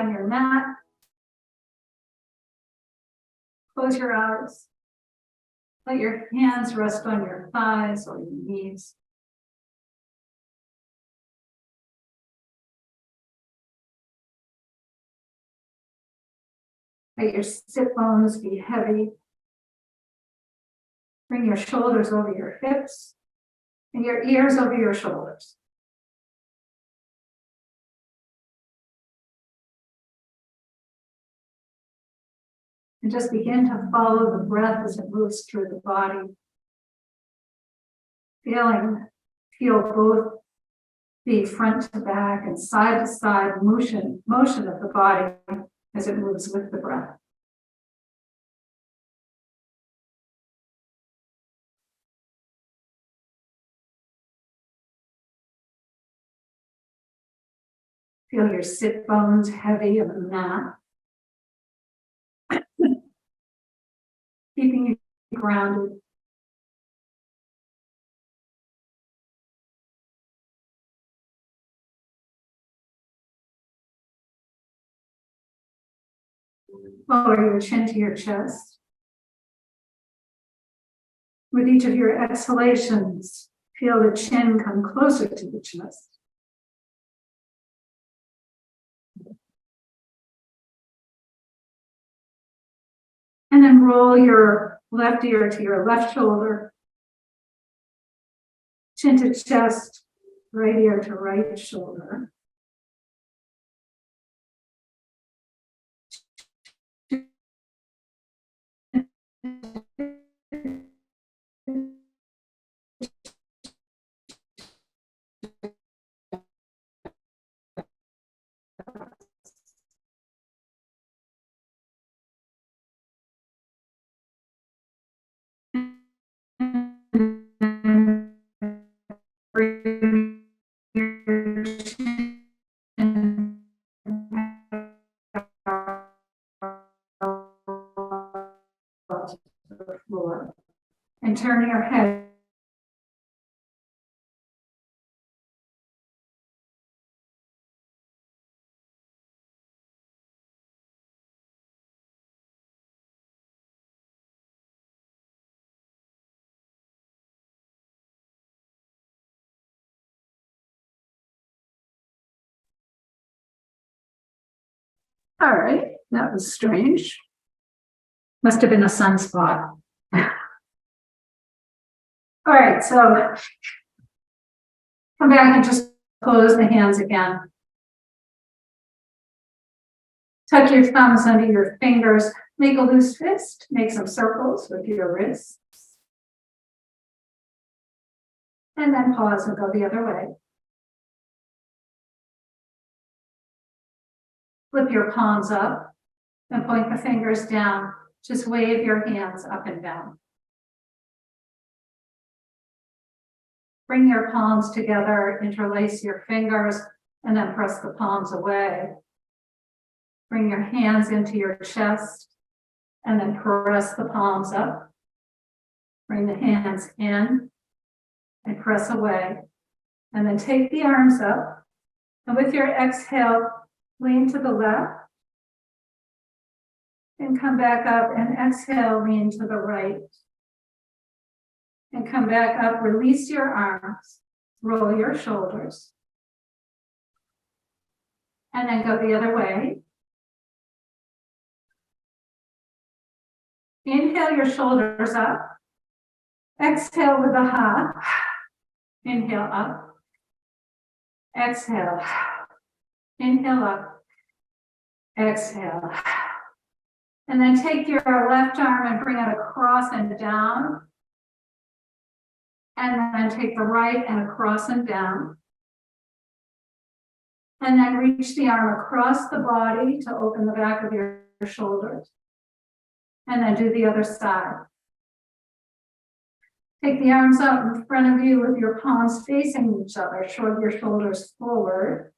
on your mat. Close your eyes. Let your hands rest on your thighs or your knees. Let your sit bones be heavy. Bring your shoulders over your hips and your ears over your shoulders. And just begin to follow the breath as it moves through the body. Feel both the front to back and side to side motion of the body as it moves with the breath. Feel your sit bones heavy on the mat. Keeping you grounded. Lower your chin to your chest. With each of your exhalations, feel the chin come closer to the chest. And then roll your left ear to your left shoulder. Chin to chest, right ear to right shoulder. Bring your chin to the floor and turn your head. All right, that was strange. Must have been a sunspot. All right, so come back and just close the hands again. Tuck your thumbs under your fingers. Make a loose fist. Make some circles with your wrists. And then pause and go the other way. Flip your palms up and point the fingers down. Just wave your hands up and down. Bring your palms together, interlace your fingers, and then press the palms away. Bring your hands into your chest, and then press the palms up. Bring the hands in and press away. And then take the arms up, and with your exhale, lean to the left. And come back up and exhale, lean to the right. And come back up, release your arms, roll your shoulders. And then go the other way. Inhale your shoulders up. Exhale with a ha. Inhale up. Exhale. Inhale up. Exhale. And then take your left arm and bring it across and down. And then take the right and across and down. And then reach the arm across the body to open the back of your shoulders. And then do the other side. Take the arms out in front of you with your palms facing each other. Shrug your shoulders forward.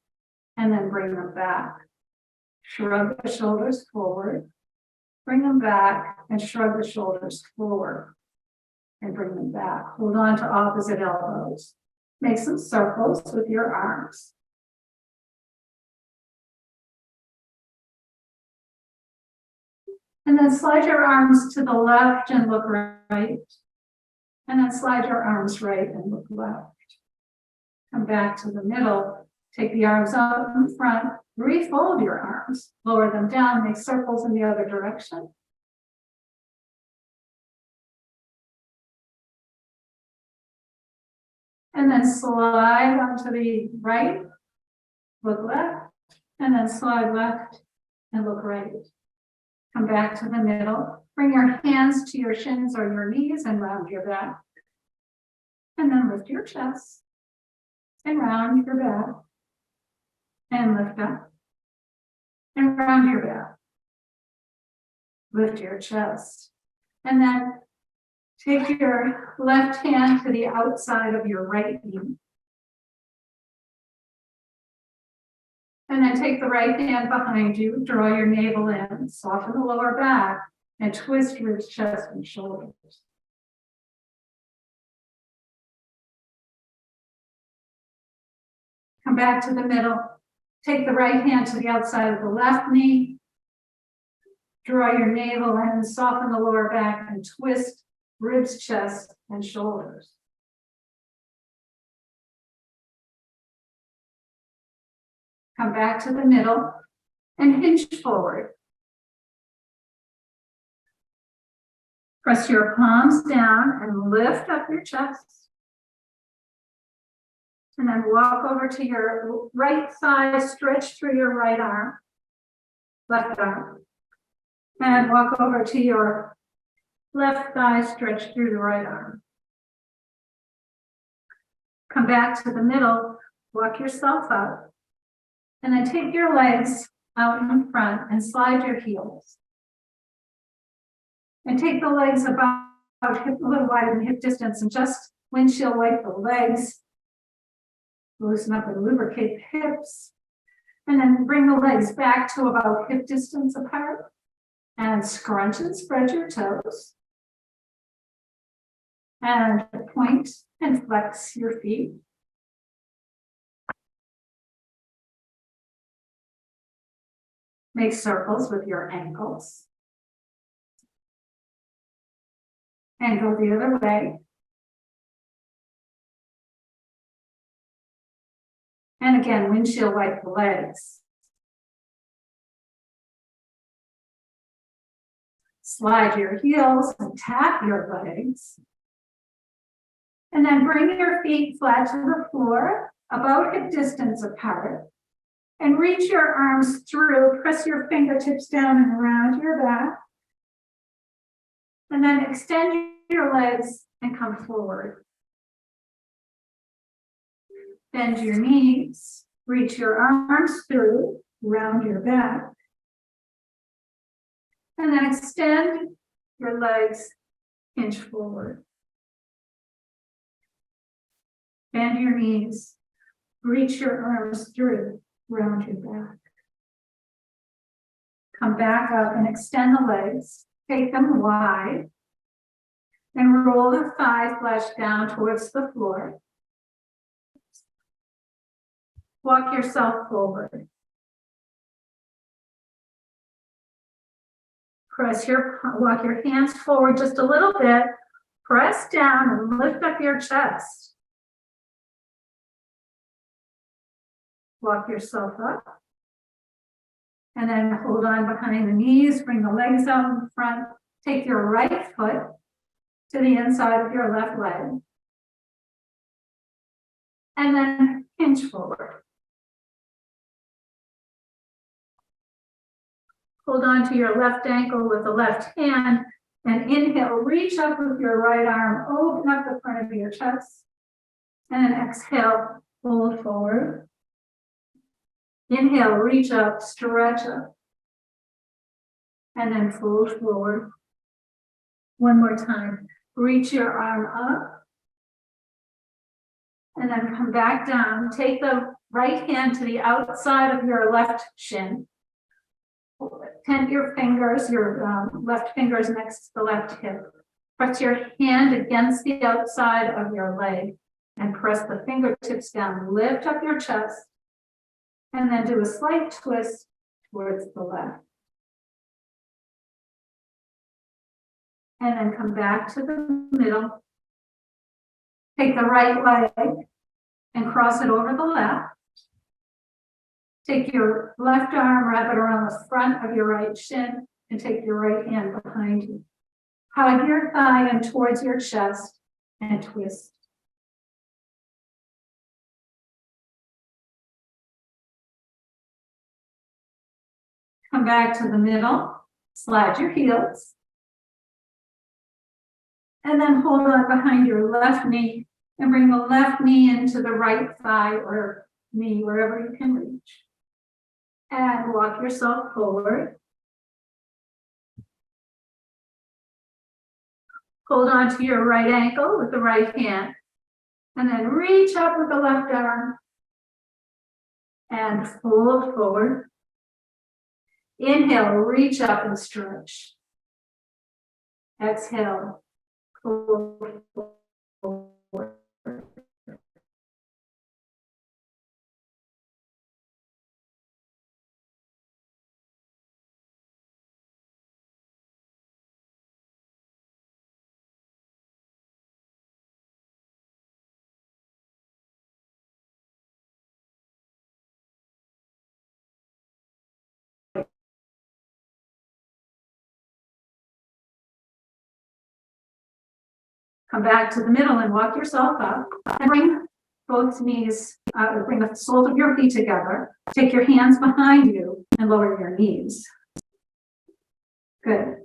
And then bring them back. Shrug the shoulders forward. Bring them back and shrug the shoulders forward. And bring them back. Hold on to opposite elbows. Make some circles with your arms. And then slide your arms to the left and look right. And then slide your arms right and look left. Come back to the middle. Take the arms out in front. Refold your arms. Lower them down. Make circles in the other direction. And then slide onto the right. Look left. And then slide left and look right. Come back to the middle. Bring your hands to your shins or your knees and round your back. And then lift your chest and round your back. And lift up and round your back. Lift your chest. And then take your left hand to the outside of your right knee. And then take the right hand behind you, draw your navel in, soften the lower back, and twist ribs, chest, and shoulders. Come back to the middle. Take the right hand to the outside of the left knee. Draw your navel in, soften the lower back, and twist ribs, chest, and shoulders. Come back to the middle and hinge forward. Press your palms down and lift up your chest. And then walk over to your right thigh, stretch through your right arm, left arm. And walk over to your left thigh, stretch through the right arm. Come back to the middle, walk yourself up. And then take your legs out in front and slide your heels. And take the legs about hip, a little wider than hip distance, and just windshield wipe the legs. Loosen up and lubricate the hips. And then bring the legs back to about hip distance apart. And scrunch and spread your toes. And point and flex your feet. Make circles with your ankles. And go the other way. And again, windshield wipe the legs. Slide your heels and tap your legs. And then bring your feet flat to the floor, about hip distance apart. And reach your arms through, press your fingertips down and around your back. And then extend your legs and come forward. Bend your knees, reach your arms through, round your back. And then extend your legs, hinge forward. Bend your knees, reach your arms through, round your back. Come back up and extend the legs, take them wide, and roll the thigh flesh down towards the floor. Walk yourself forward. Walk your hands forward just a little bit, press down and lift up your chest. Walk yourself up. And then hold on behind the knees, bring the legs out in front. Take your right foot to the inside of your left leg. And then hinge forward. Hold on to your left ankle with the left hand and inhale, reach up with your right arm, open up the front of your chest. And then exhale, fold forward. Inhale, reach up, stretch up. And then fold forward. One more time. Reach your arm up. And then come back down. Take the right hand to the outside of your left shin. Tent your fingers, your left fingers next to the left hip. Press your hand against the outside of your leg and press the fingertips down. Lift up your chest and then do a slight twist towards the left. And then come back to the middle. Take the right leg and cross it over the left. Take your left arm, wrap it around the front of your right shin, and take your right hand behind you. Hug your thigh in towards your chest and twist. Come back to the middle, slide your heels. And then hold on behind your left knee and bring the left knee into the right thigh or knee, wherever you can reach. And walk yourself forward. Hold on to your right ankle with the right hand. And then reach up with the left arm. And fold forward. Inhale, reach up and stretch. Exhale, fold forward. Come back to the middle and walk yourself up. And bring both knees, bring the soles of your feet together. Take your hands behind you and lower your knees. Good.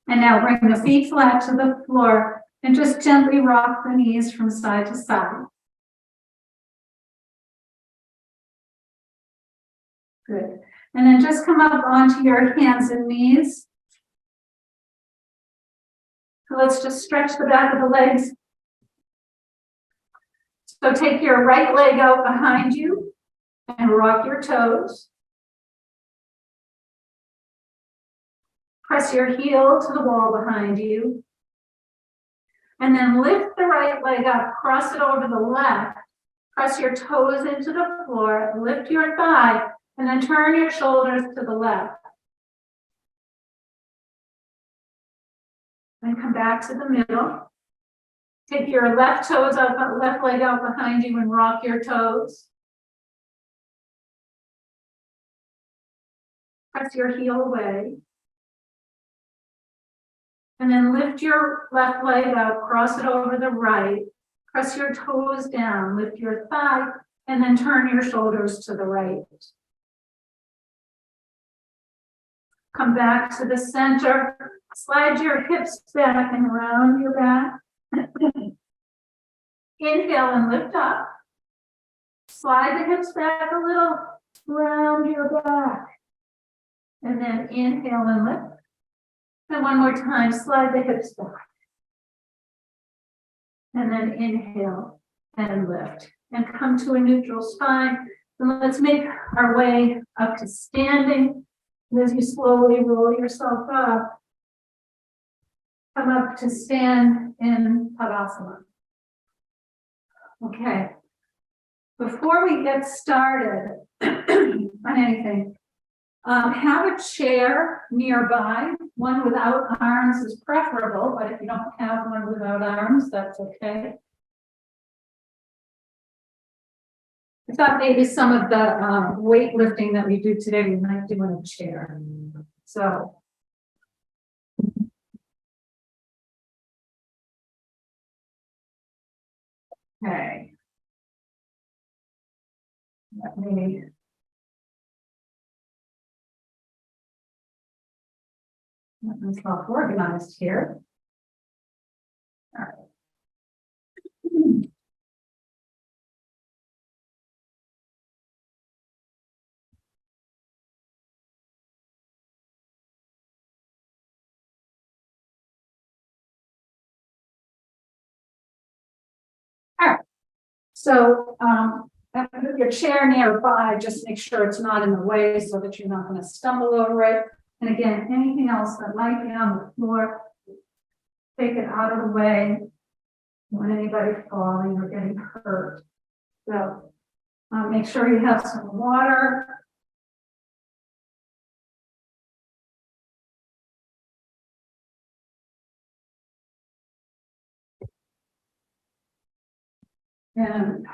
And now bring the feet flat to the floor and just gently rock the knees from side to side. Good. And then just come up onto your hands and knees. So let's just stretch the back of the legs. So take your right leg out behind you and rock your toes. Press your heel to the wall behind you. And then lift the right leg up, cross it over the left. Press your toes into the floor, lift your thigh, and then turn your shoulders to the left. Then come back to the middle. Take your left leg out behind you and rock your toes. Press your heel away. And then lift your left leg up, cross it over the right. Press your toes down, lift your thigh, and then turn your shoulders to the right. Come back to the center. Slide your hips back and round your back. Inhale and lift up. Slide the hips back a little, round your back. And then inhale and lift. And one more time, slide the hips back. And then inhale and lift. And come to a neutral spine. And let's make our way up to standing. And as you slowly roll yourself up, come up to stand in Tadasana. Okay. Before we get started on anything, have a chair nearby. One without arms is preferable, but if you don't have one without arms, that's okay. I thought maybe some of the weightlifting that we do today, we might do in a chair. So. Okay. Let me. Get myself organized here. All right. All right. So with your chair nearby, just make sure it's not in the way so that you're not going to stumble over it. And again, anything else that might be on the floor, take it out of the way. Don't want anybody falling or getting hurt. So make sure you have some water. And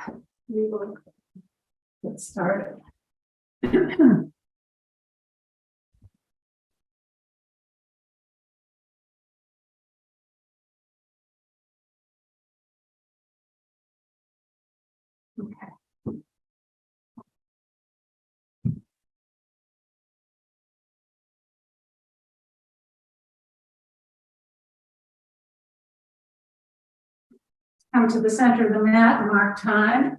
we will get started. Okay. Come to the center of the mat and mark time.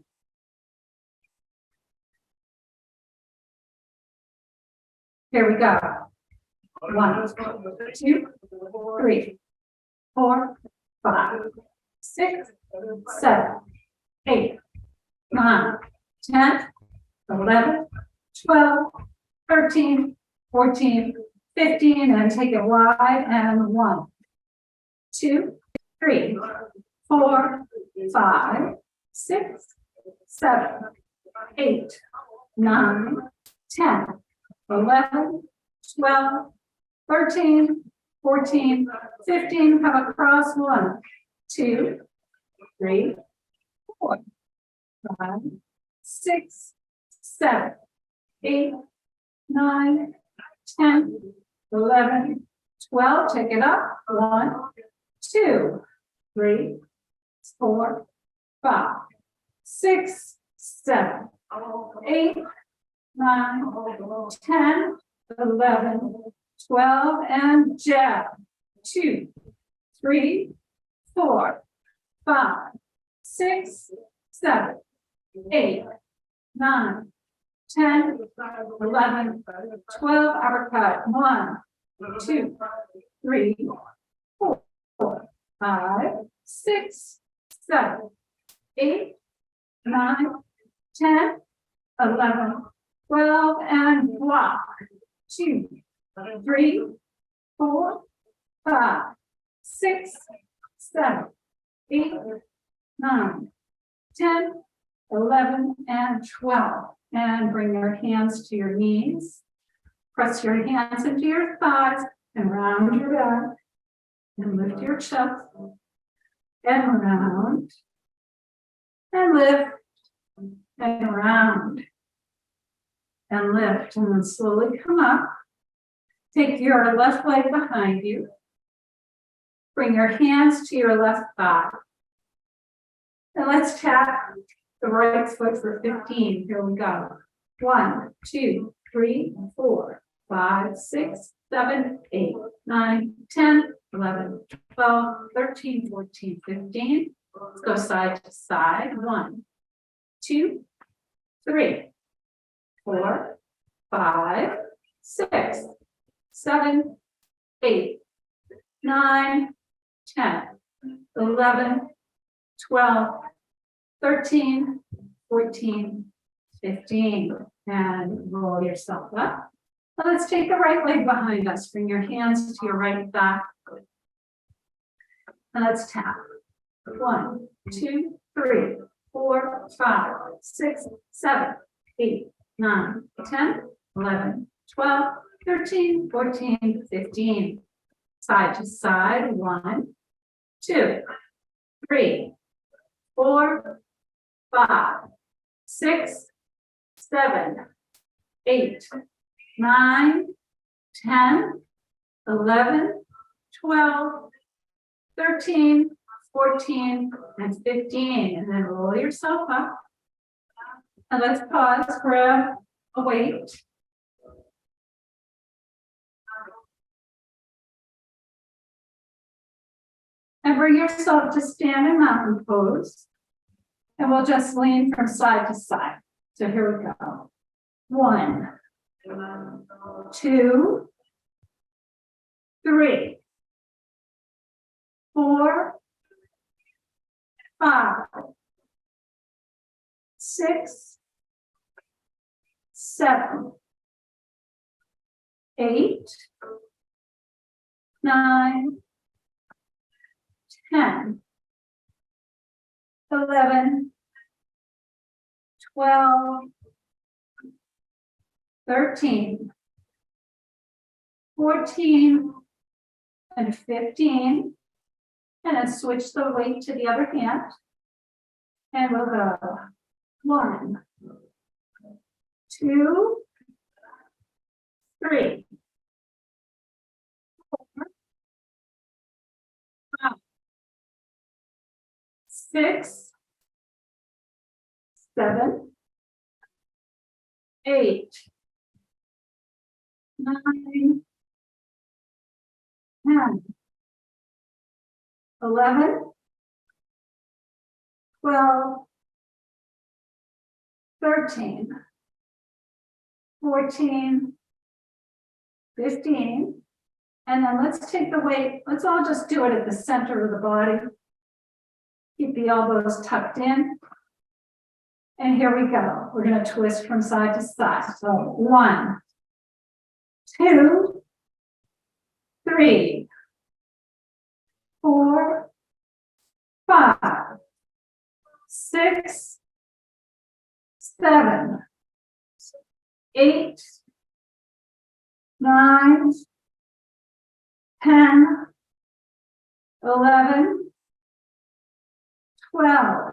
Here we go. 1, 2, 3, 4, 5, 6, 7, 8, 9, 10, 11, 12, 13, 14, 15, and take it wide, and 1, 2, 3, 4, 5, 6, 7, 8, 9, 10, 11, 12, 13, 14, 15, come across 1, 2, 3, 4, 5, 6, 7, 8, 9, 10, 11, 12, take it up, 1, 2, 3, 4, 5, 6, 7, 8, 9, 10, 11, 12, and jab. 2, 3, 4, 5, 6, 7, 8, 9, 10, 11, 12, uppercut. 1, 2, 3, 4, 5, 6, 7, 8, 9, 10, 11, 12, and block. 2, 3, 4, 5, 6, 7, 8, 9, 10, 11, and 12. And bring your hands to your knees. Press your hands into your thighs and round your back. And lift your chest. And round. And lift. And round. And lift. And then slowly come up. Take your left leg behind you. Bring your hands to your left thigh. And let's tap the right foot for 15. Here we go. 1, 2, 3, 4, 5, 6, 7, 8, 9, 10, 11, 12, 13, 14, 15. Let's go side to side. 1, 2, 3, 4, 5, 6, 7, 8, 9, 10, 11, 12, 13, 14, 15, and roll yourself up. Now let's take the right leg behind us. Bring your hands to your right thigh. And let's tap. 1, 2, 3, 4, 5, 6, 7, 8, 9, 10, 11, 12, 13, 14, 15. Side to side. 1, 2, 3, 4, 5, 6, 7, 8, 9, 10, 11, 12, 13, 14, and 15. And then roll yourself up. And let's pause, grab a weight. And bring yourself to stand in mountain pose. And we'll just lean from side to side. So here we go. 1, 2, 3, 4, 5, 6, 7, 8, 9, 10, 11, 12, 13, 14, and 15. And then switch the weight to the other hand. And we'll go 1, 2, 3, 4, 5, 6, 7, 8, 9, 10, 11, 12, 13, 14, 15, and then let's take the weight. Let's all just do it at the center of the body. Keep the elbows tucked in. And here we go. We're going to twist from side to side. So 1, 2, 3, 4, 5, 6, 7, 8, 9, 10, 11, 12,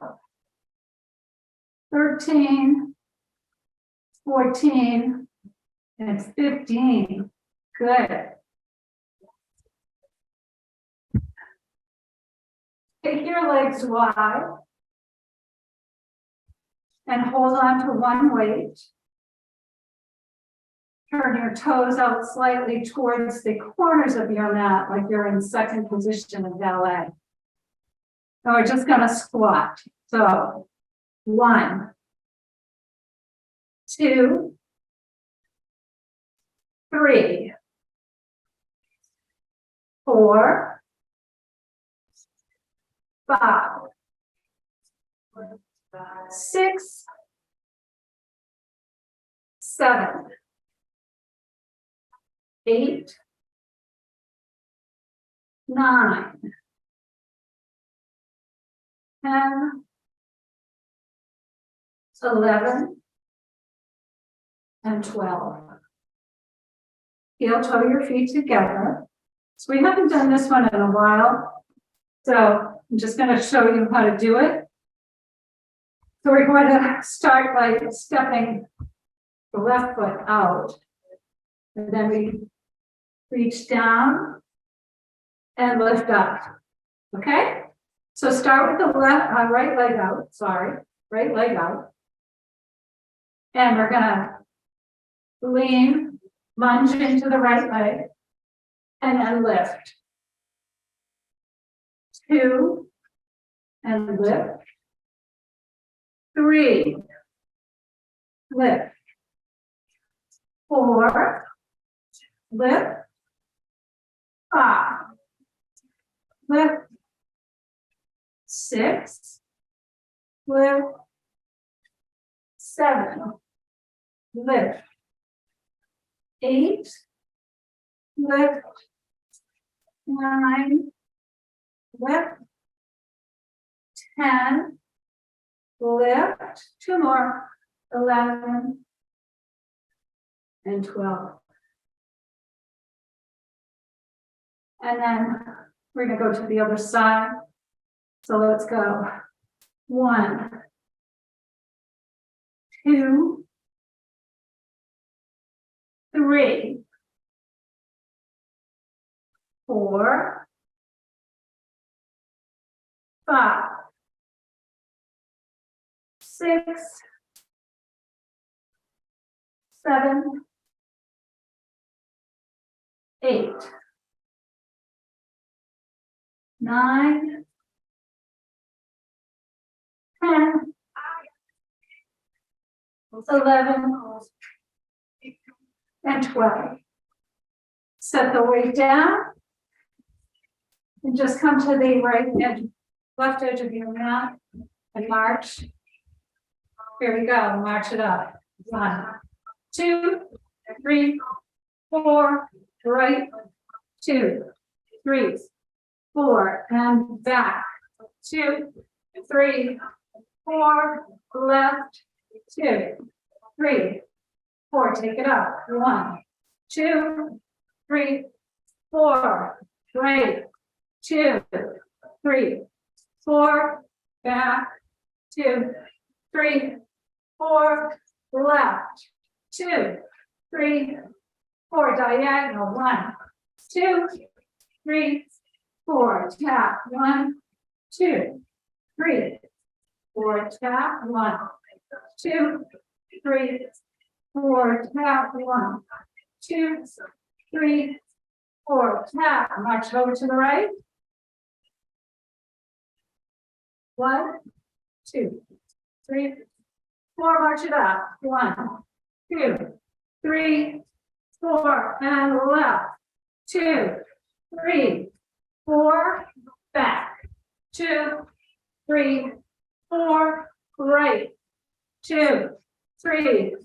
13, 14, and 15. Good. Take your legs wide and hold on to one weight. Turn your toes out slightly towards the corners of your mat, like you're in second position in ballet. And we're just going to squat. So 1, 2, 3, 4, 5, 6, 7, 8, 9, 10, 11, and 12. Heel toe your feet together. So we haven't done this one in a while. So I'm just going to show you how to do it. So we're going to start by stepping the left foot out. And then we reach down and lift up. Okay? So start with the right leg out. Right leg out. And we're going to lean, lunge into the right leg, and then lift. 2, and lift. 3, lift. 4, lift. 5, lift. 6, lift. 7, lift. 8, lift. 9, lift. 10, lift. 2 more. 11, and 12. And then we're going to go to the other side. So let's go. 1, 2, 3, 4, 5, 6, 7, 8, 9, 10, 11, and 12. Set the weight down and just come to the right edge, left edge of your mat and march. Here we go, march it up. 1, 2, 3, 4, right, 2, 3, 4, and back. 2, 3, 4, left, 2, 3, 4, take it up. 1, 2, 3, 4, right, 2, 3, 4, back, 2, 3, 4, left, 2, 3, 4, diagonal, 1, 2, 3, 4, tap, 1, 2, 3, 4, tap, 1, 2, 3, 4, tap, 1, 2, 3, 4, tap, march over to the right. 1, 2, 3, 4, march it up. 1, 2, 3, 4, and left. 2, 3, 4, back. 2, 3, 4, right. 2, 3,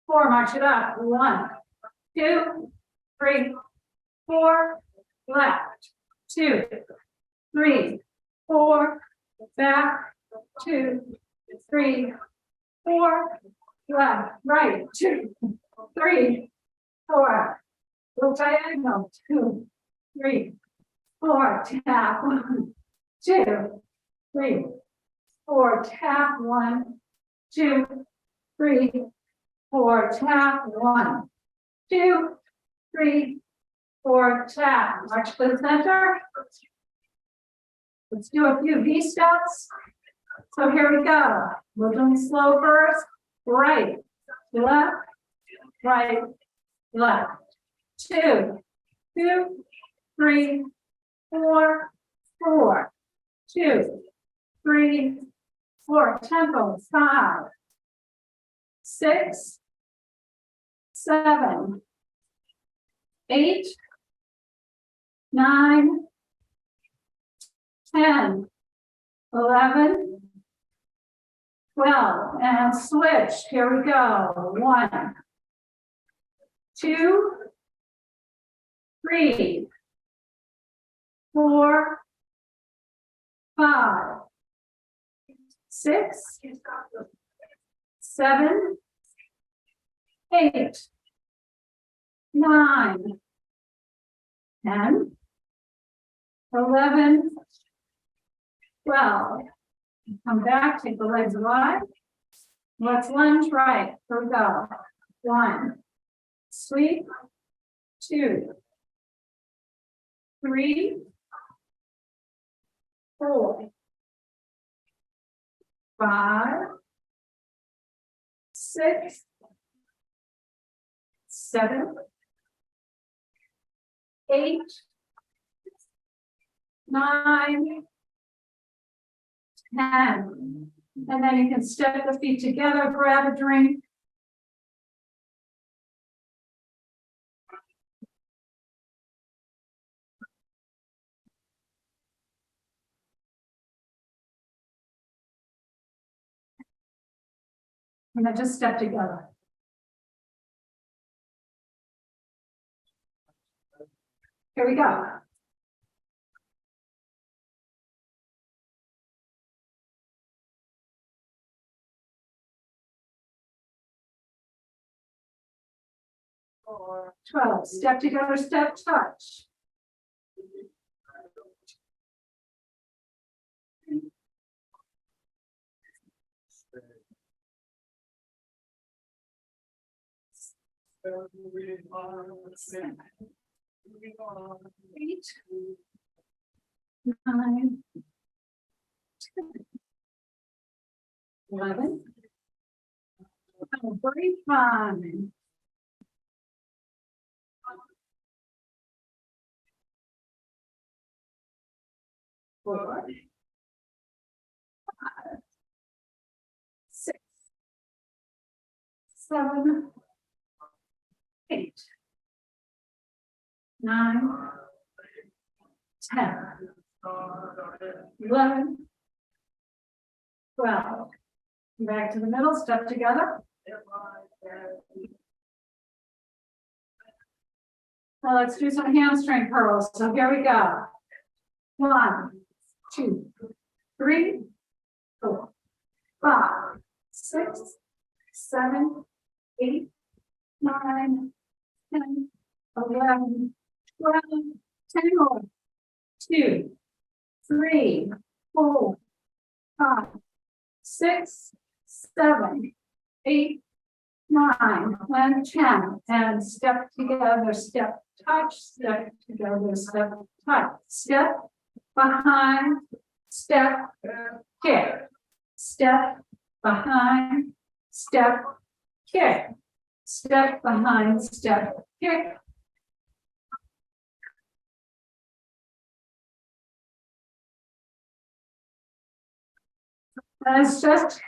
4, march it up. 1, 2, 3, 4, left. 2, 3, 4, back. 2, 3, 4, left, right. 2, 3, 4. Go diagonal. 2, 3, 4. Tap. 1, 2, 3, 4. Tap. 1, 2, 3, 4. Tap. 1, 2, 3, 4. Tap. March to the center. Let's do a few V steps. So here we go. We're doing slow first. Right, left, right, left. 2, 2, 3, 4, 4. 2, 3, 4. Tempo. 5, 6, 7, 8, 9, 10, 11, 12, and switch. Here we go. 1, 2, 3, 4, 5, 6, 7, 8, 9, 10, 11, 12. Come back, take the legs wide. Let's lunge right. Here we go. 1, sweep. 2, 3, 4, 5, 6, 7, 8, 9, 10. And then you can step the feet together, grab a drink. And then just step together. Here we go. Or 12. Step together, step touch. Eight, 9, 10, 11. Very fun. 4, 5, 6, 7, 8, 9, 10, 11, 12. Back to the middle, step together. Now let's do some hamstring curls. So here we go. 1, 2, 3, 4, 5, 6, 7, 8, 9, 10, 11, 12, 10 more. 2, 3, 4, 5, 6, 7, 8, 9, and 10. And step together, step, touch, step together, step, touch, step, behind, step, kick, step, behind, step, kick, step, behind, step, kick. And it's just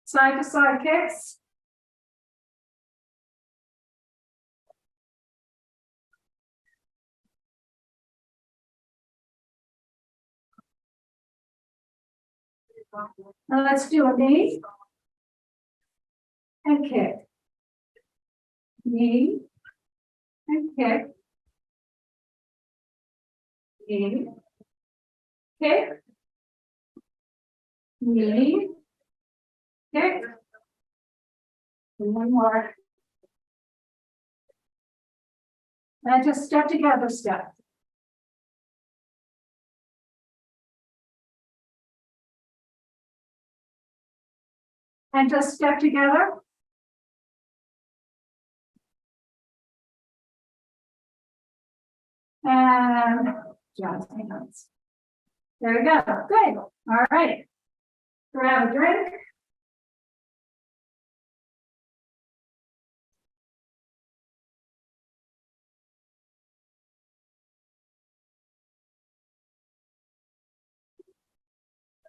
side to side kicks. Now let's do a knee and kick. Knee and kick. Knee, kick. Knee, kick. And one more. And just step together, step. And just step together. And just hands. There we go. Good. All right. Grab a drink.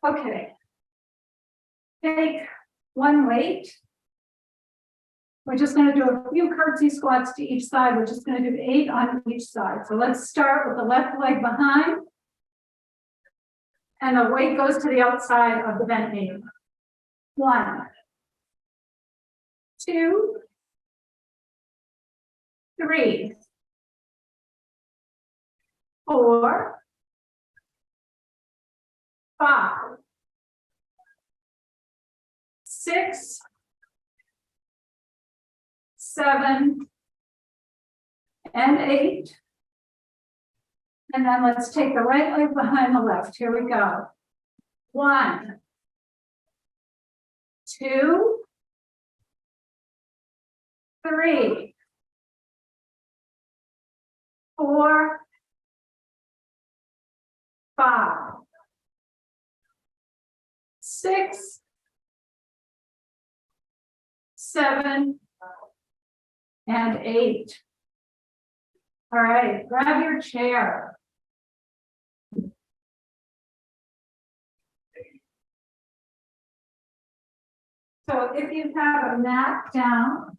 Okay. Take one weight. We're just going to do a few curtsy squats to each side. We're just going to do 8 on each side. So let's start with the left leg behind. And the weight goes to the outside of the bent knee. 1, 2, 3, 4, 5, 6, 7, and 8. And then let's take the right leg behind the left. Here we go. 1, 2, 3, 4, 5, 6, 7, and 8. All right, grab your chair. So if you have a mat down,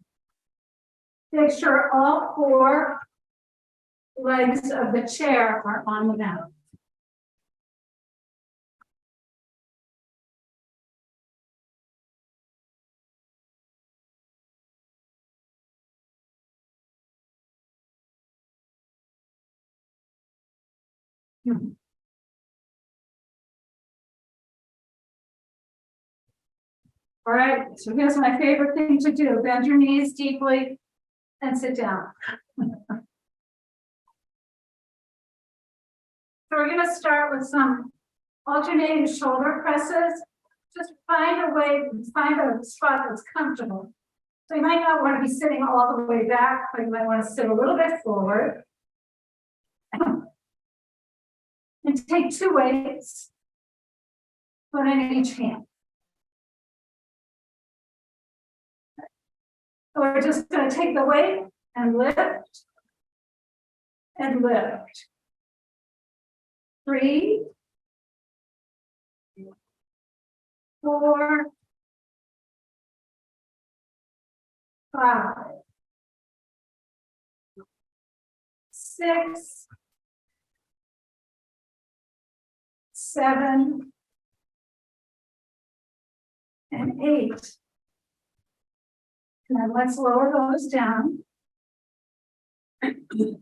make sure all 4 legs of the chair are on the mat. All right, so here's my favorite thing to do. Bend your knees deeply and sit down. So we're going to start with some alternating shoulder presses. Just find a way, find a spot that's comfortable. So you might not want to be sitting all the way back, but you might want to sit a little bit forward. And take 2 weights, one in each hand. So we're just going to take the weight and lift and lift. 3, 4, 5, 6, 7, and 8. And then let's lower those down. So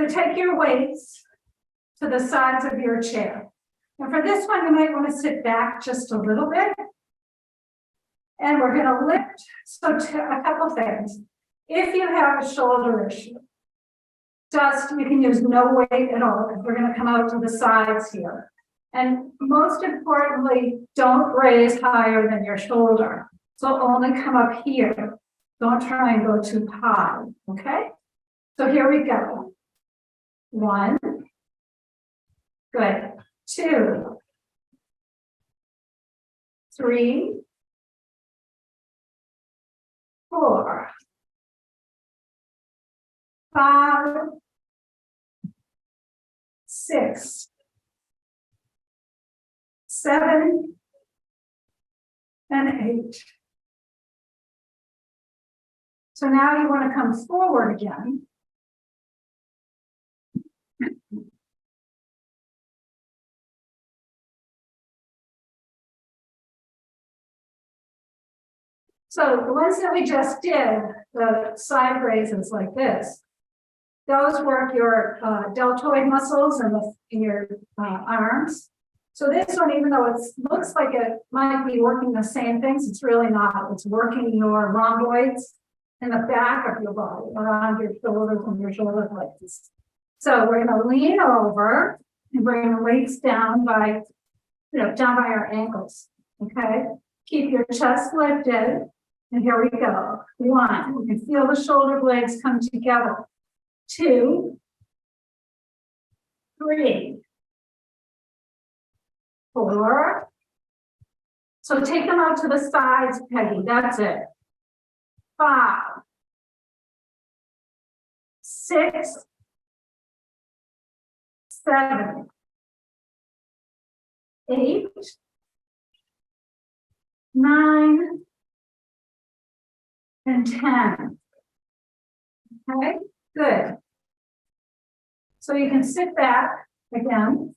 take your weights to the sides of your chair. And for this one, you might want to sit back just a little bit. And we're going to lift. So a couple things. If you have a shoulder issue, Just, you can use no weight at all, because we're gonna come out to the sides here. And most importantly, don't raise higher than your shoulder. So only come up here. Don't try and go too high, okay? So here we go. 1. Good. 2. 3. 4. 5. 6. 7. And 8. So now you want to come forward again. So the ones that we just did, the side raises like this, those work your deltoid muscles and your arms. So this one, even though it looks like it might be working the same things, it's really not. It's working your rhomboids in the back of your body, around your shoulders and your shoulder blades. So we're going to lean over and bring the weights down by, down by our ankles. Okay. Keep your chest lifted. And here we go. 1. You can feel the shoulder blades come together. 2. 3. 4. So take them out to the sides, Peggy. That's it. 5. 6. 7. 8. 9. And 10. Okay, good. So you can sit back again.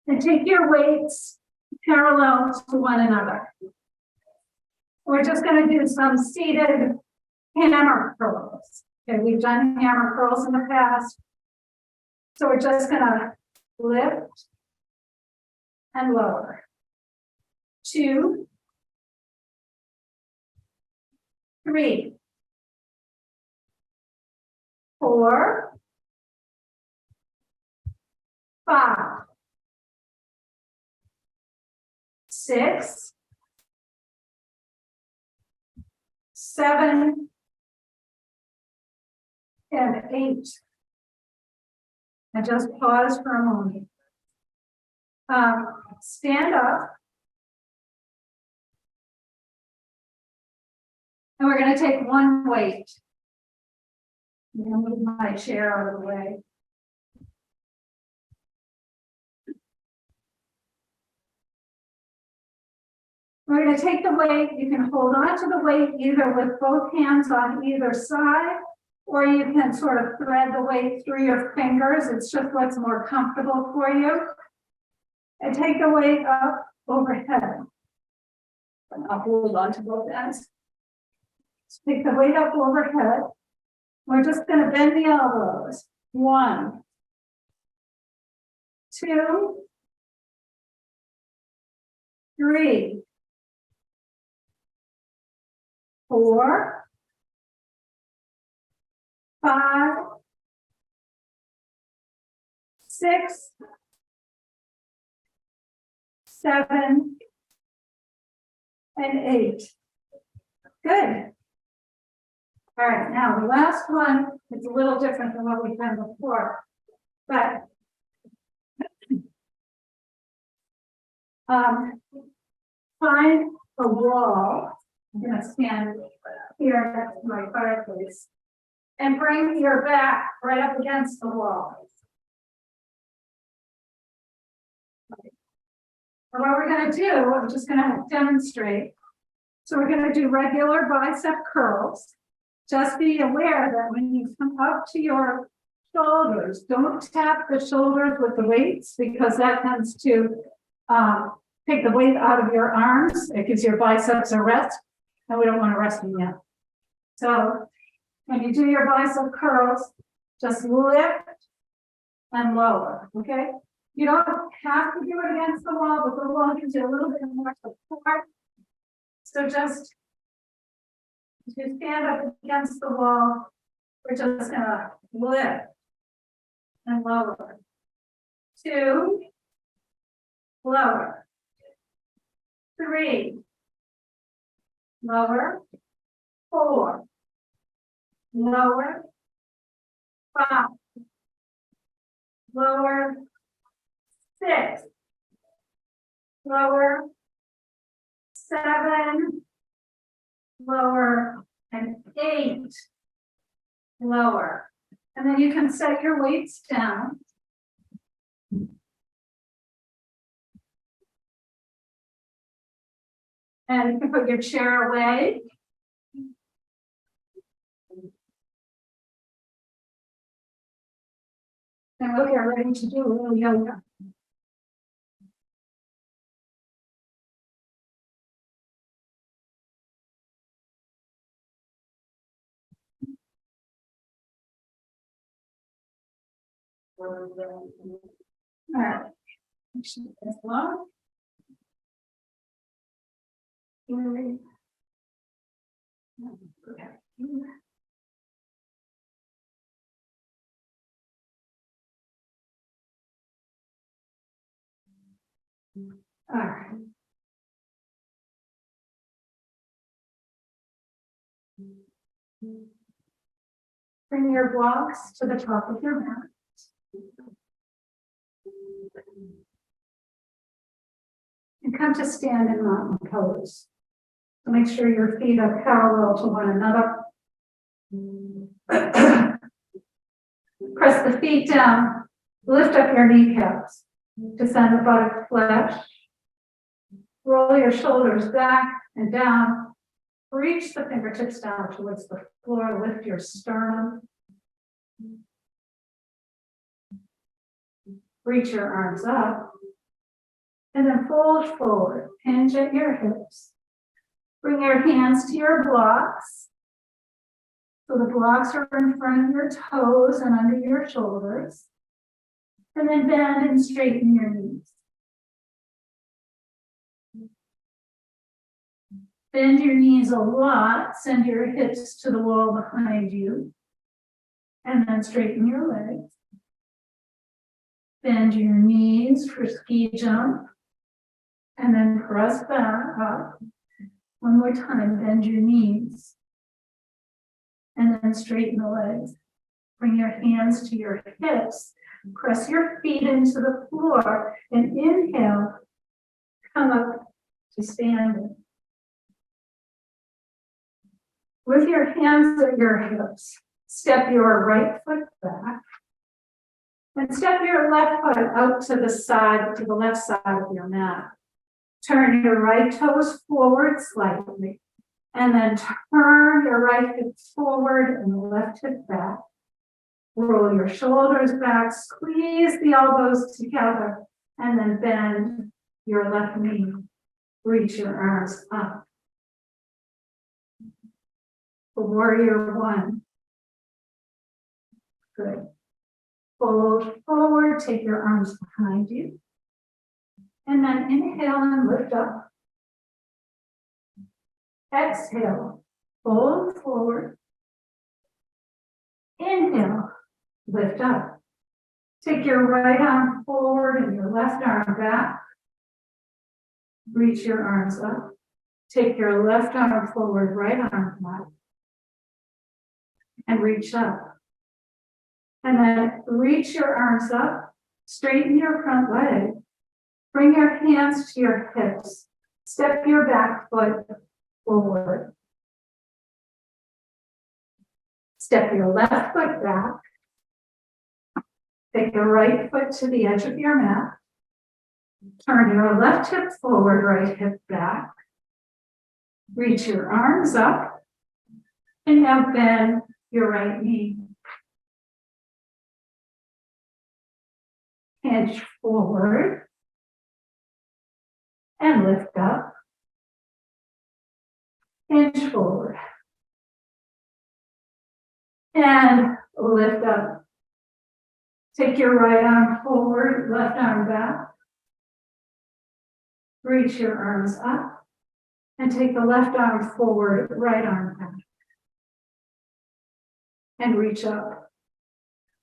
And take your weights parallel to one another. We're just going to do some seated hammer curls. Okay, we've done hammer curls in the past. So we're just going to lift and lower. 2, 3, 4, 5, 6, 7, and 8. And just pause for a moment. Stand up. And we're going to take one weight. I'm going to move my chair out of the way. We're going to take the weight. You can hold on to the weight either with both hands on either side, or you can sort of thread the weight through your fingers. It's just what's more comfortable for you. And take the weight up overhead. And I'll hold on to both ends. Take the weight up overhead. We're just going to bend the elbows. 1, 2, 3, 4, 5, 6, 7, and 8. Good. All right, now the last one is a little different than what we've done before, but find a wall. I'm going to stand here next to my fireplace and bring your back right up against the wall. And what we're going to do, I'm just going to demonstrate. So we're going to do regular bicep curls. Just be aware that when you come up to your shoulders, don't tap the shoulders with the weights, because that tends to take the weight out of your arms. It gives your biceps a rest, and we don't want to rest them yet. So when you do your bicep curls, just lift and lower, okay? You don't have to do it against the wall, but the wall gives you a little bit more support. So just As you stand up against the wall, we're just gonna lift and lower. 2, lower. 3, lower. 4, lower. 5, lower. 6, lower. 7, lower, and 8, lower. And then you can set your weights down. And you can put your chair away. And we'll get ready to do a little yoga. All right. All right. Bring your blocks to the top of your mat. And come to stand in mountain pose. So make sure your feet are parallel to one another. Press the feet down. Lift up your kneecaps. Descend the buttock flesh. Roll your shoulders back and down. Reach the fingertips down towards the floor. Lift your sternum. Reach your arms up. And then fold forward. Hinge at your hips. Bring your hands to your blocks. So the blocks are in front of your toes and under your shoulders. And then bend and straighten your knees. Bend your knees a lot. Send your hips to the wall behind you. And then straighten your legs. Bend your knees for ski jump. And then press back up. One more time, bend your knees. And then straighten the legs. Bring your hands to your hips. Press your feet into the floor. And inhale, come up to standing. With your hands at your hips, step your right foot back. And step your left foot out to the side, to the left side of your mat. Turn your right toes forward slightly. And then turn your right hip forward and the left hip back. Roll your shoulders back, squeeze the elbows together, and then bend your left knee. Reach your arms up. For warrior one. Good. Fold forward, take your arms behind you. And then inhale and lift up. Exhale, fold forward. Inhale, lift up. Take your right arm forward and your left arm back. Reach your arms up. Take your left arm forward, right arm back. And reach up. And then reach your arms up. Straighten your front leg. Bring your hands to your hips. Step your back foot forward. Step your left foot back. Take your right foot to the edge of your mat. Turn your left hip forward, right hip back. Reach your arms up. And now bend your right knee. Hinge forward. And lift up. Hinge forward. And lift up. Take your right arm forward, left arm back. Reach your arms up. And take the left arm forward, right arm back. and reach up.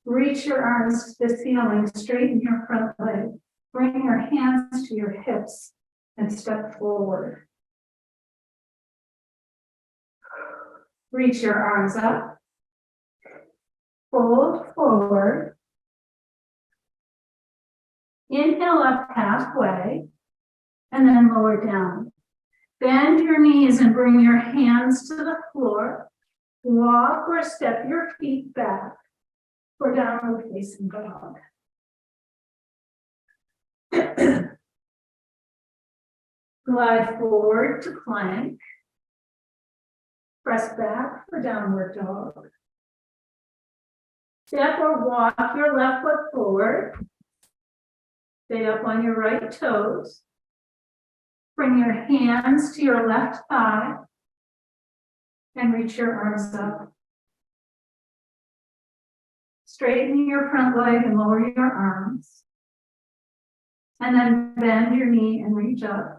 Reach your arms to the ceiling, straighten your front leg. Bring your hands to your hips and step forward. Reach your arms up. Fold forward. Inhale up halfway and then lower down. Bend your knees and bring your hands to the floor. Walk or step your feet back for downward facing dog. Glide forward to plank. Press back for downward dog. Step or walk your left foot forward. Stay up on your right toes. Bring your hands to your left thigh and reach your arms up. Straighten your front leg and lower your arms. And then bend your knee and reach up.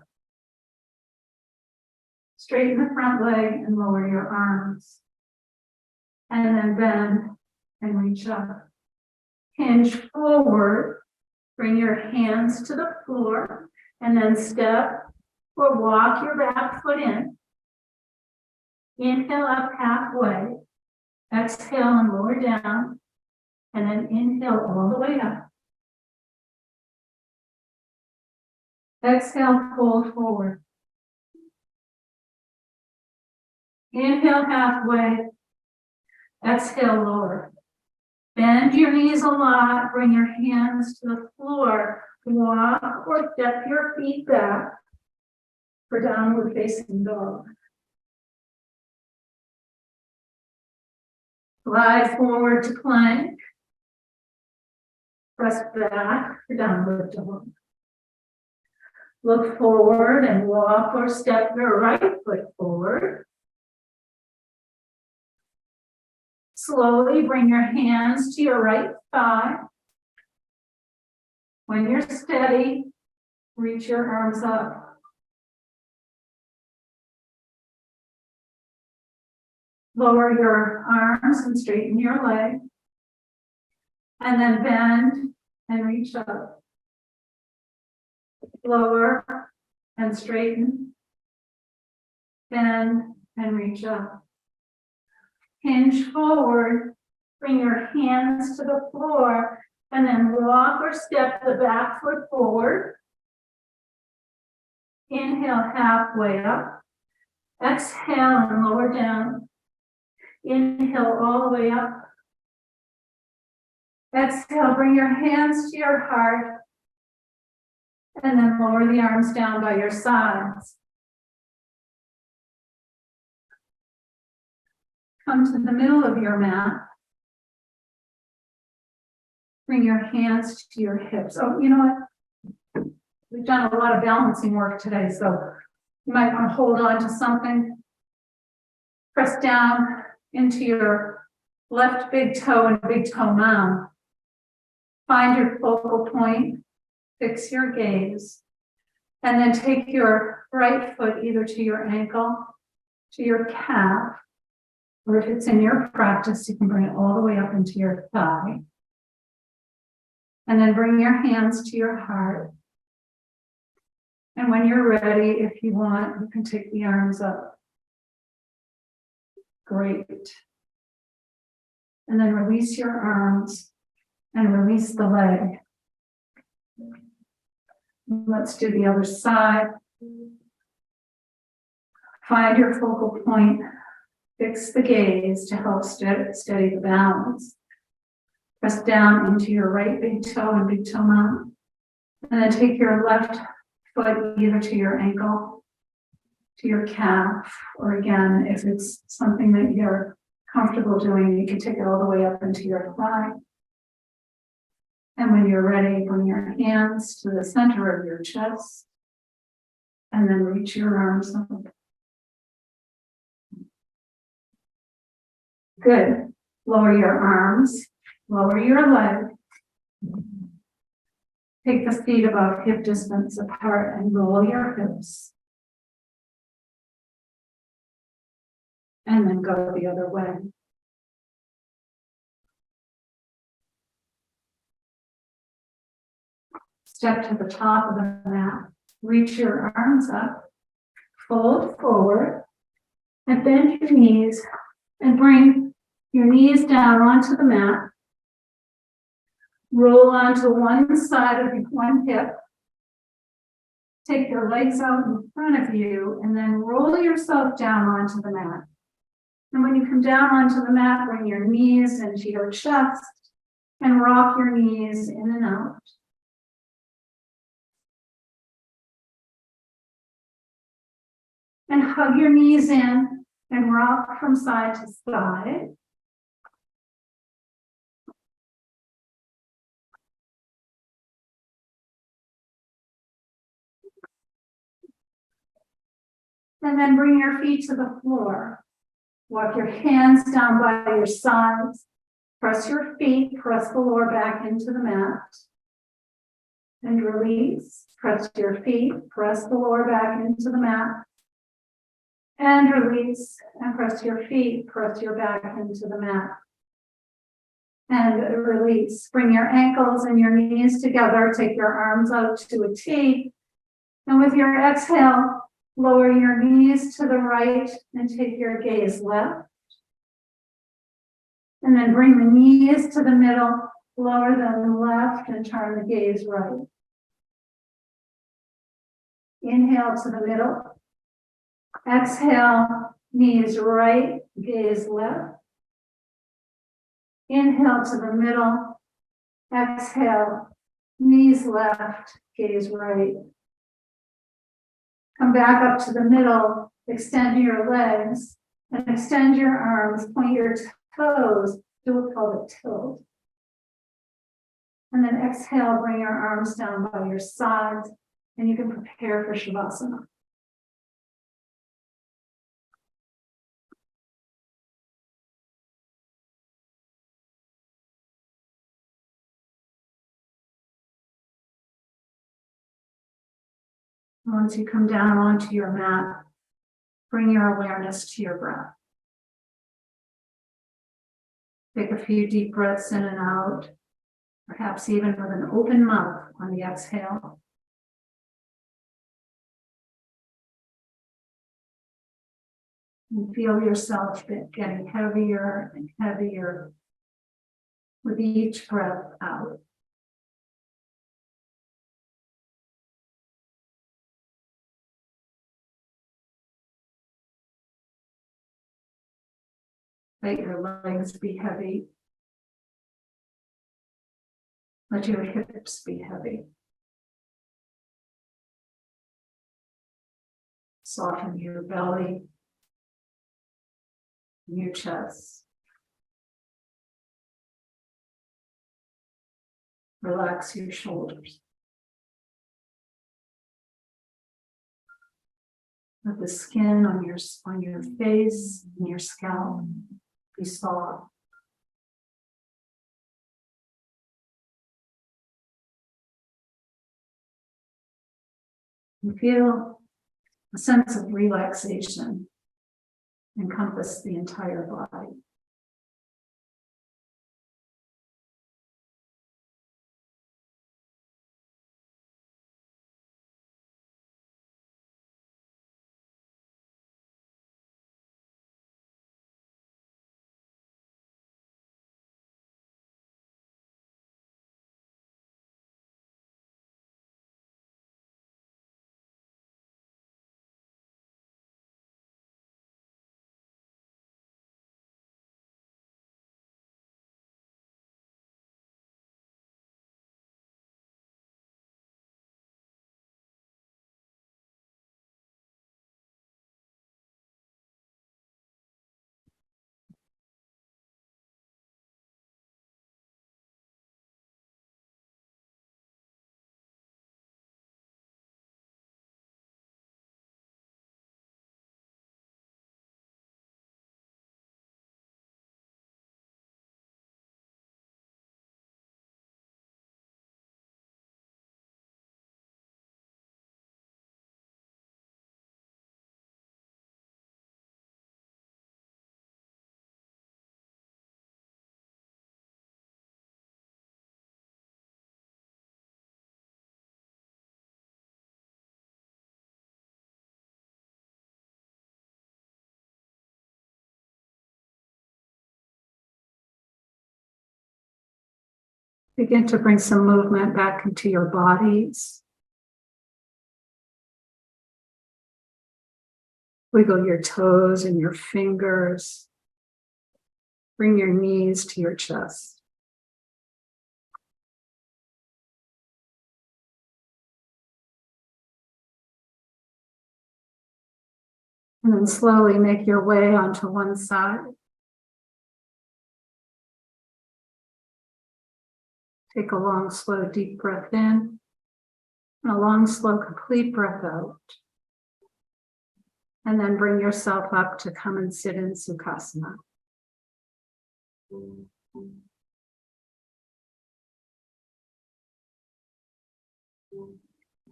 Straighten the front leg and lower your arms. And then bend and reach up. Hinge forward. Bring your hands to the floor and then step or walk your back foot in. Inhale up halfway. Exhale and lower down. And then inhale all the way up. Exhale, fold forward. Inhale halfway. Exhale, lower. Bend your knees a lot. Bring your hands to the floor. Walk or step your feet back for downward facing dog. Glide forward to plank. Press back for downward dog. Look forward and walk or step your right foot forward. Slowly bring your hands to your right thigh. When you're steady, reach your arms up. Lower your arms and straighten your leg. And then bend and reach up. Lower and straighten. Bend and reach up. Hinge forward, bring your hands to the floor, and then walk or step the back foot forward. Inhale halfway up. Exhale and lower down. Inhale all the way up. Exhale, bring your hands to your heart, and then lower the arms down by your sides. Come to the middle of your mat. Bring your hands to your hips. Oh, you know what? We've done a lot of balancing work today, so you might want to hold on to something. Press down into your left big toe and big toe mound. Find your focal point, fix your gaze, and then take your right foot either to your ankle, to your calf, or if it's in your practice, you can bring it all the way up into your thigh. And then bring your hands to your heart. And when you're ready, if you want, you can take the arms up. Great. And then release your arms and release the leg. Let's do the other side. Find your focal point. Fix the gaze to help steady the balance. Press down into your right big toe and big toe mound. And then take your left foot either to your ankle, to your calf, or again, if it's something that you're comfortable doing, you can take it all the way up into your thigh. And when you're ready, bring your hands to the center of your chest and then reach your arms up. Good. Lower your arms, lower your leg. Take the feet about hip distance apart and roll your hips. And then go the other way. Step to the top of the mat. Reach your arms up. Fold forward. And bend your knees. And bring your knees down onto the mat. Roll onto one side of one hip. Take your legs out in front of you and then roll yourself down onto the mat. And when you come down onto the mat, bring your knees into your chest and rock your knees in and out. And hug your knees in and rock from side to side. And then bring your feet to the floor. Walk your hands down by your sides. Press your feet, press the lower back into the mat. And release. Press your feet, press the lower back into the mat. And release. And press your feet, press your back into the mat. And release. Bring your ankles and your knees together. Take your arms out to a T. And with your exhale, lower your knees to the right and take your gaze left. And then bring the knees to the middle, lower them left and turn the gaze right. Inhale to the middle. Exhale, knees right, gaze left. Inhale to the middle. Exhale, knees left, gaze right. Come back up to the middle, extend your legs, and extend your arms, point your toes, do what's called a tilt. And then exhale, bring your arms down by your sides, and you can prepare for Shavasana. Once you come down onto your mat, bring your awareness to your breath. Take a few deep breaths in and out, perhaps even with an open mouth on the exhale. And feel yourself getting heavier and heavier with each breath out. Let your legs be heavy. Let your hips be heavy. Soften your belly and your chest. Relax your shoulders. Let the skin on your face and your scalp be soft. You feel a sense of relaxation encompass the entire body. Begin to bring some movement back into your bodies. Wiggle your toes and your fingers. Bring your knees to your chest. And then slowly make your way onto one side. Take a long, slow, deep breath in, and a long, slow, complete breath out. And then bring yourself up to come and sit in Sukhasana.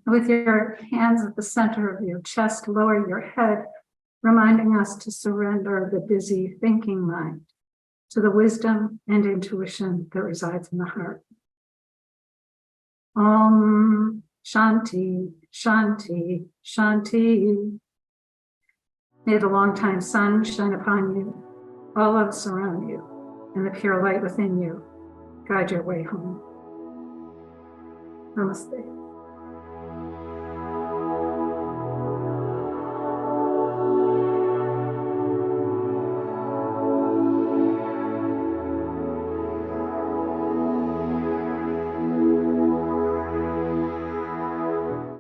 With your hands at the center of your chest, lower your head, reminding us to surrender the busy thinking mind to the wisdom and intuition that resides in the heart. Om Shanti, Shanti, Shanti. May the longtime sun shine upon you, all love surround you, and the pure light within you guide your way home. Namaste.